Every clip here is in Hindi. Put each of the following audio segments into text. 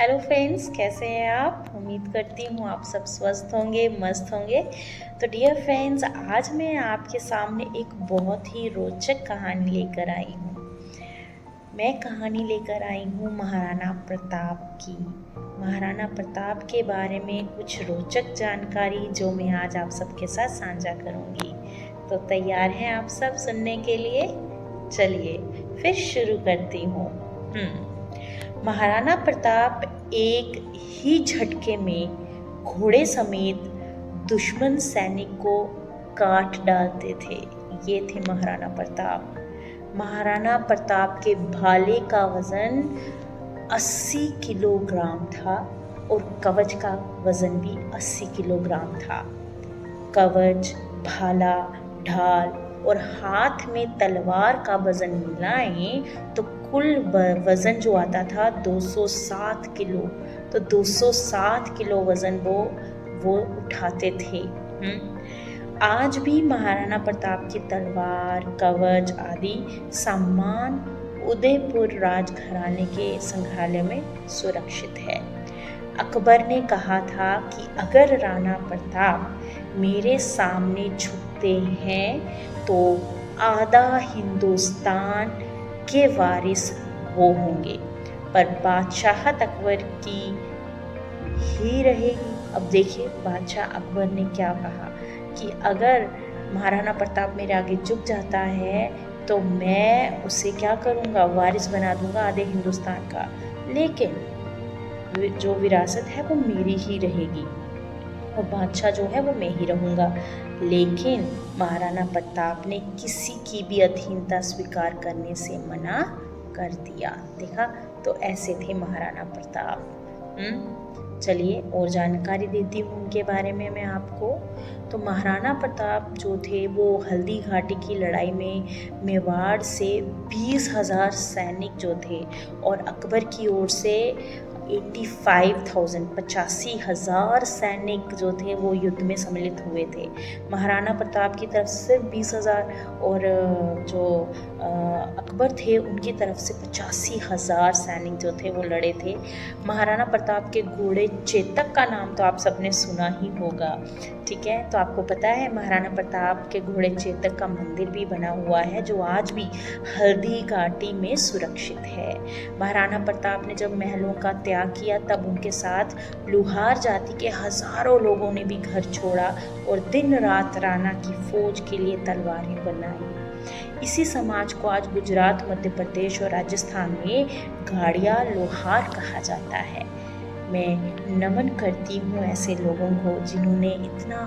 हेलो फ्रेंड्स, कैसे हैं आप। उम्मीद करती हूँ आप सब स्वस्थ होंगे, मस्त होंगे। तो डियर फ्रेंड्स, आज मैं आपके सामने एक बहुत ही रोचक कहानी लेकर आई हूँ। मैं कहानी लेकर आई हूँ महाराणा प्रताप की। महाराणा प्रताप के बारे में कुछ रोचक जानकारी जो मैं आज आप सबके साथ साझा करूँगी। तो तैयार हैं आप सब सुनने के लिए? चलिए फिर शुरू करती हूँ। महाराणा प्रताप एक ही झटके में घोड़े समेत दुश्मन सैनिक को काट डालते थे। ये थे महाराणा प्रताप। महाराणा प्रताप के भाले का वजन 80 किलोग्राम था और कवच का वजन भी 80 किलोग्राम था। कवच, भाला, ढाल और हाथ में तलवार का वजन मिलाएं तो कुल वजन जो आता था 207 किलो। तो 207 किलो वजन वो उठाते थे। आज भी महाराणा प्रताप की तलवार, कवच आदि सामान उदयपुर राजघराने के संग्रहालय में सुरक्षित है। अकबर ने कहा था कि अगर राणा प्रताप मेरे सामने झुकते हैं तो आधा हिंदुस्तान के वारिस वो होंगे, पर बादशाहत अकबर की ही रहेगी। अब देखिए बादशाह अकबर ने क्या कहा कि अगर महाराणा प्रताप मेरे आगे झुक जाता है तो मैं उसे क्या करूँगा, वारिस बना दूंगा आधे हिंदुस्तान का, लेकिन जो विरासत है वो मेरी ही रहेगी और बादशाह जो है वो मैं ही रहूँगा। लेकिन महाराणा प्रताप ने किसी की भी अधीनता स्वीकार करने से मना कर दिया। देखा, तो ऐसे थे महाराणा प्रताप। चलिए और जानकारी देती हूँ उनके बारे में मैं आपको। तो महाराणा प्रताप जो थे वो हल्दी घाटी की लड़ाई में मेवाड़ से 20,000 सैनिक जो थे और अकबर की ओर से 85,000 सैनिक जो थे वो युद्ध में सम्मिलित हुए थे। महाराणा प्रताप की तरफ से 20,000 और जो अकबर थे उनकी तरफ से 85,000 सैनिक जो थे वो लड़े थे। महाराणा प्रताप के घोड़े चेतक का नाम तो आप सबने सुना ही होगा, ठीक है। तो आपको पता है महाराणा प्रताप के घोड़े चेतक का मंदिर भी बना हुआ है जो आज भी हल्दी घाटी में सुरक्षित है। महाराणा प्रताप ने जब महलों का त्याग किया तब उनके साथ लुहार जाति के हजारों लोगों ने भी घर छोड़ा और दिन रात राणा की फौज के लिए तलवारें बनाई। इसी समाज को आज गुजरात, मध्य प्रदेश और राजस्थान में गाड़िया लोहार कहा जाता है। मैं नमन करती हूँ ऐसे लोगों को जिन्होंने इतना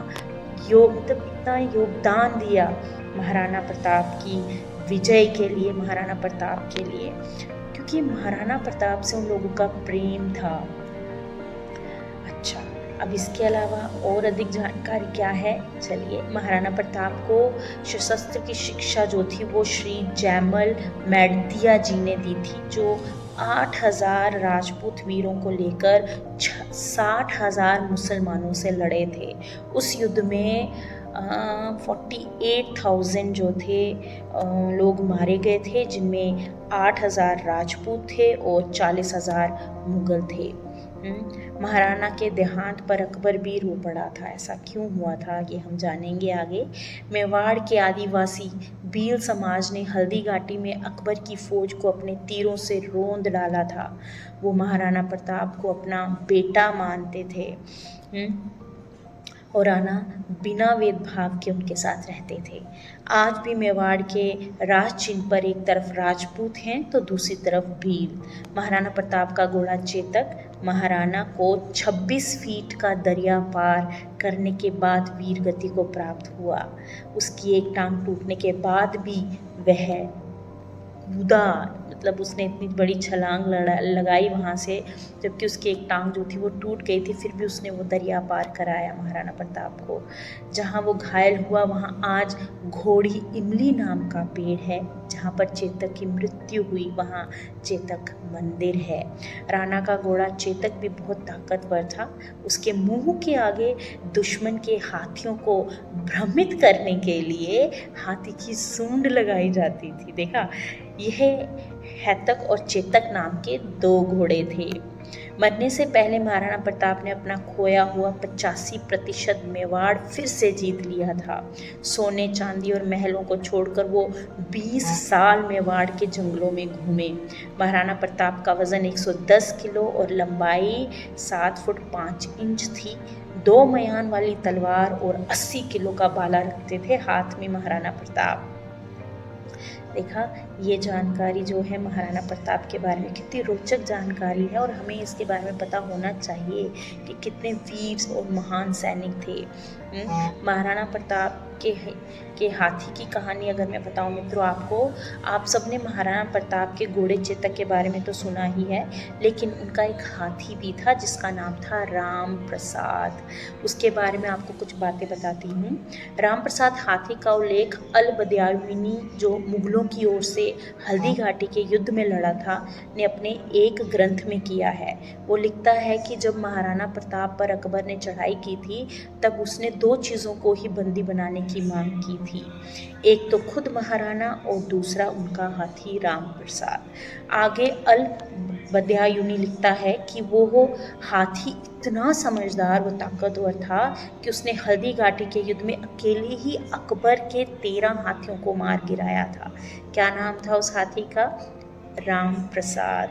योगदान दिया महाराणा प्रताप की विजय के लिए, महाराणा प्रताप के लिए, क्योंकि महाराणा प्रताप से उन लोगों का प्रेम था। अच्छा, अब इसके अलावा और अधिक जानकारी क्या है, चलिए। महाराणा प्रताप को सशस्त्र की शिक्षा जो थी वो श्री जयमल मेड़तिया जी ने दी थी, जो 8,000 राजपूत वीरों को लेकर 60,000 मुसलमानों से लड़े थे। उस युद्ध में 48,000 जो थे लोग मारे गए थे, जिनमें 8,000 राजपूत थे और 40,000 मुगल थे। महाराणा के देहांत पर अकबर भी रो पड़ा था। ऐसा क्यों हुआ था ये हम जानेंगे आगे। मेवाड़ के आदिवासी भील समाज ने हल्दी घाटी में अकबर की फौज को अपने तीरों से रौंद डाला था। वो महाराणा प्रताप को अपना बेटा मानते थे और राणा बिना भेदभाव के उनके साथ रहते थे। आज भी मेवाड़ के राज चिन्ह पर एक तरफ राजपूत हैं तो दूसरी तरफ भील। महाराणा प्रताप का घोड़ा चेतक महाराणा को 26 फीट का दरिया पार करने के बाद वीर गति को प्राप्त हुआ। उसकी एक टांग टूटने के बाद भी वह कूदा, मतलब उसने इतनी बड़ी छलांग लगाई वहाँ से, जबकि उसकी एक टांग जो थी वो टूट गई थी, फिर भी उसने वो दरिया पार कराया महाराणा प्रताप को। जहाँ वो घायल हुआ वहाँ आज घोड़ी इमली नाम का पेड़ है, जहाँ पर चेतक की मृत्यु हुई वहाँ चेतक मंदिर है। राणा का घोड़ा चेतक भी बहुत ताकतवर था। उसके मुंह के आगे दुश्मन के हाथियों को भ्रमित करने के लिए हाथी की सूंड लगाई जाती थी। देखा, यह हैतक और चेतक नाम के 2 घोड़े थे। मरने से पहले महाराणा प्रताप ने अपना खोया हुआ 85% मेवाड़ फिर से जीत लिया था। सोने चांदी और महलों को छोड़कर वो 20 साल मेवाड़ के जंगलों में घूमे। महाराणा प्रताप का वजन 110 किलो और लंबाई 7 फुट 5 इंच थी। 2 मयान वाली तलवार और 80 किलो का भाला रखते थे हाथ में महाराणा प्रताप। देखा, ये जानकारी जो है महाराणा प्रताप के बारे में कितनी रोचक जानकारी है और हमें इसके बारे में पता होना चाहिए कि कितने वीर और महान सैनिक थे। महाराणा प्रताप के हाथी की कहानी अगर मैं बताऊं मित्रों आपको, आप सबने महाराणा प्रताप के घोड़े चेतक के बारे में तो सुना ही है, लेकिन उनका एक हाथी भी था जिसका नाम था राम प्रसाद। उसके बारे में आपको कुछ बातें बताती हूँ। राम प्रसाद हाथी का उल्लेख अल बदायूनी जो मुगलों की ओर से हल्दी घाटी के युद्ध में लड़ा था ने अपने एक ग्रंथ में किया है। वो लिखता है कि जब महाराणा प्रताप पर अकबर ने चढ़ाई की थी तब उसने 2 चीज़ों को ही बंदी बनाने की मांग की थी, एक तो खुद महाराणा और दूसरा उनका हाथी राम प्रसाद। आगे अल बदायूनी लिखता है कि वो हाथी इतना समझदार व ताकतवर था कि उसने हल्दी घाटी के युद्ध में अकेले ही अकबर के 13 हाथियों को मार गिराया था। क्या नाम था उस हाथी का? राम प्रसाद।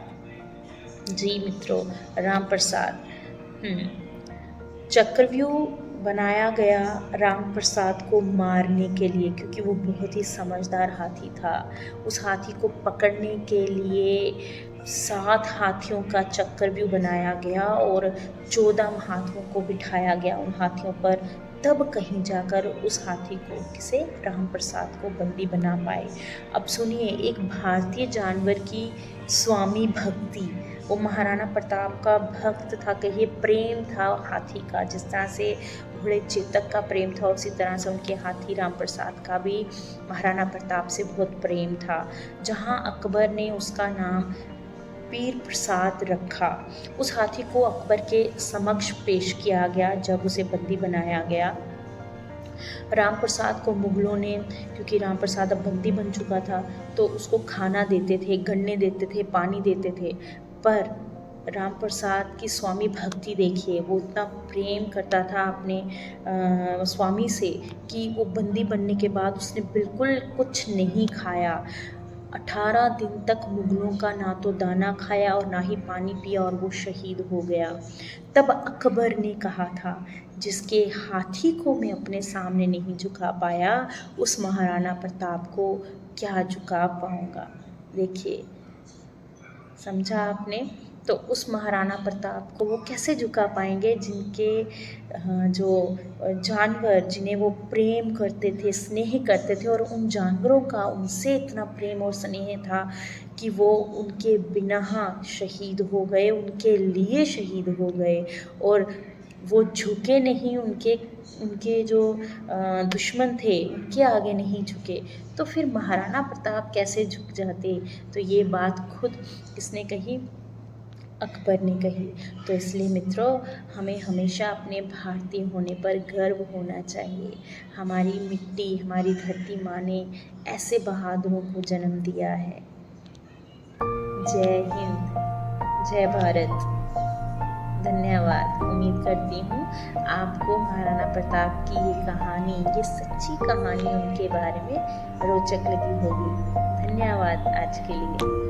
जी मित्रों, राम प्रसाद। चक्रव्यूह बनाया गया राम प्रसाद को मारने के लिए, क्योंकि वो बहुत ही समझदार हाथी था। उस हाथी को पकड़ने के लिए 7 हाथियों का चक्रव्यूह बनाया गया और 14 हाथियों को बिठाया गया उन हाथियों पर। तब कहीं जाकर उस हाथी को, किसे, राम प्रसाद को बंदी बना पाए। अब सुनिए, एक भारतीय जानवर की स्वामी भक्ति, वो महाराणा प्रताप का भक्त था, कहिए प्रेम था हाथी का। जिस तरह से घोड़े चेतक का प्रेम था उसी तरह से उनके हाथी राम प्रसाद का भी महाराणा प्रताप से बहुत प्रेम था। जहाँ अकबर ने उसका नाम वीर प्रसाद रखा। उस हाथी को अकबर के समक्ष पेश किया गया जब उसे बंदी बनाया गया। राम प्रसाद को मुगलों ने, क्योंकि राम प्रसाद अब बंदी बन चुका था, तो उसको खाना देते थे, गन्ने देते थे, पानी देते थे। पर राम प्रसाद की स्वामी भक्ति देखिए, वो इतना प्रेम करता था अपने स्वामी से कि वो बंदी बनने के बाद उसने बिल्कुल कुछ नहीं खाया। 18 दिन तक मुगलों का ना तो दाना खाया और ना ही पानी पिया और वो शहीद हो गया। तब अकबर ने कहा था, जिसके हाथी को मैं अपने सामने नहीं झुका पाया, उस महाराणा प्रताप को क्या झुका पाऊंगा। देखिए, समझा आपने? तो उस महाराणा प्रताप को वो कैसे झुका पाएंगे जिनके जो जानवर, जिन्हें वो प्रेम करते थे, स्नेह करते थे, और उन जानवरों का उनसे इतना प्रेम और स्नेह था कि वो उनके बिना शहीद हो गए, उनके लिए शहीद हो गए, और वो झुके नहीं, उनके जो दुश्मन थे उनके आगे नहीं झुके। तो फिर महाराणा प्रताप कैसे झुक जाते? तो ये बात खुद किसने कही? अकबर ने कही। तो इसलिए मित्रों, हमें हमेशा अपने भारतीय होने पर गर्व होना चाहिए। हमारी मिट्टी, हमारी धरती माँ ने ऐसे बहादुरों को जन्म दिया है। जय हिंद, जय भारत। धन्यवाद। उम्मीद करती हूँ आपको महाराणा प्रताप की ये कहानी, ये सच्ची कहानी उनके बारे में रोचक लगी होगी। धन्यवाद आज के लिए।